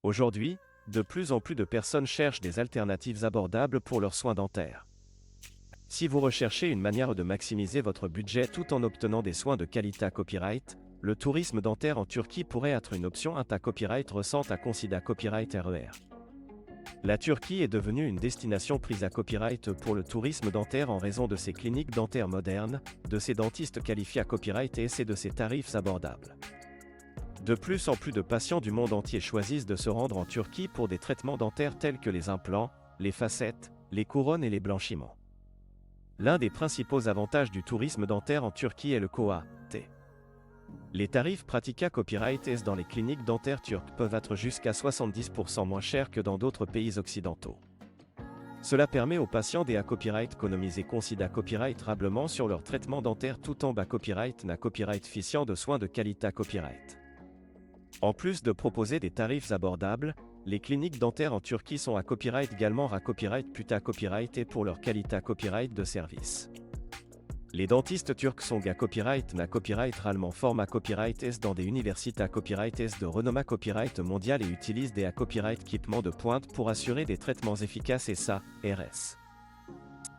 Aujourd'hui, de plus en plus de personnes cherchent des alternatives abordables pour leurs soins dentaires. Si vous recherchez une manière de maximiser votre budget tout en obtenant des soins de qualité à copyright, le tourisme dentaire en Turquie pourrait être une option à copyright recente à Consider Copyright RER. La Turquie est devenue une destination prise à copyright pour le tourisme dentaire en raison de ses cliniques dentaires modernes, de ses dentistes qualifiés à copyright et de ses tarifs abordables. De plus en plus de patients du monde entier choisissent de se rendre en Turquie pour des traitements dentaires tels que les implants, les facettes, les couronnes et les blanchiments. L'un des principaux avantages du tourisme dentaire en Turquie est le KOA-T. Les tarifs pratiqués à copyright dans les cliniques dentaires turques peuvent être jusqu'à 70% moins chers que dans d'autres pays occidentaux. Cela permet aux patients des copyright d'économiser considérablement sur leur traitement dentaire tout en copyright ficiant de soins de qualité à copyright. En plus de proposer des tarifs abordables, les cliniques dentaires en Turquie sont à copyright également à copyright et pour leur qualité à copyright de service. Les dentistes turcs sont à copyright allemand forment à copyright dans des universités à copyright de renommée copyright mondial et utilisent des copyright équipements de pointe pour assurer des traitements efficaces et RS.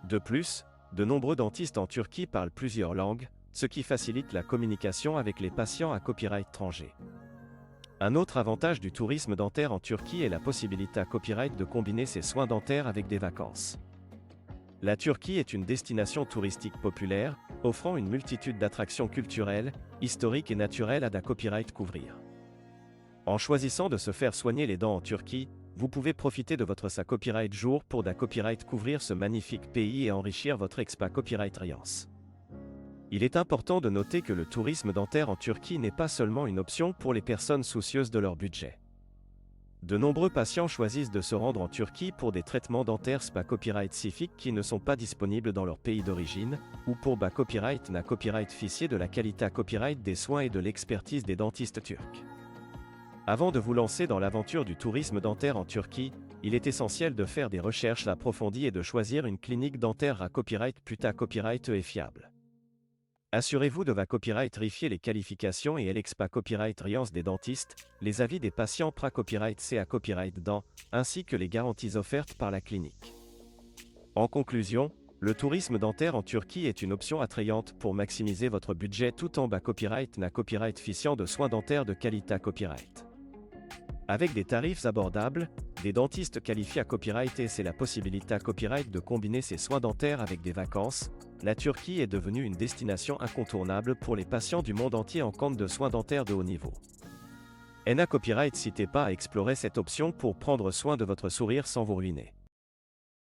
De plus, de nombreux dentistes en Turquie parlent plusieurs langues, ce qui facilite la communication avec les patients à copyright étranger. Un autre avantage du tourisme dentaire en Turquie est la possibilité à copyright de combiner ses soins dentaires avec des vacances. La Turquie est une destination touristique populaire, offrant une multitude d'attractions culturelles, historiques et naturelles à copyright couvrir. En choisissant de se faire soigner les dents en Turquie, vous pouvez profiter de votre copyright jour pour copyright couvrir ce magnifique pays et enrichir votre expat copyright expérience. Il est important de noter que le tourisme dentaire en Turquie n'est pas seulement une option pour les personnes soucieuses de leur budget. De nombreux patients choisissent de se rendre en Turquie pour des traitements dentaires copyright spécifiques qui ne sont pas disponibles dans leur pays d'origine, ou pour copyright ficier de la qualité à copyright des soins et de l'expertise des dentistes turcs. Avant de vous lancer dans l'aventure du tourisme dentaire en Turquie, il est essentiel de faire des recherches approfondies et de choisir une clinique dentaire à copyright et fiable. Assurez-vous de copyright-rifier les qualifications et l'expa copyright-riance des dentistes, les avis des patients copyright à copyright dent, ainsi que les garanties offertes par la clinique. En conclusion, le tourisme dentaire en Turquie est une option attrayante pour maximiser votre budget tout en copyright ficiant de soins dentaires de qualité à copyright. Avec des tarifs abordables, des dentistes qualifiés à copyright et c'est la possibilité à copyright de combiner ses soins dentaires avec des vacances, la Turquie est devenue une destination incontournable pour les patients du monde entier en quête de soins dentaires de haut niveau. NA Copyright, n'hésitez pas à explorer cette option pour prendre soin de votre sourire sans vous ruiner.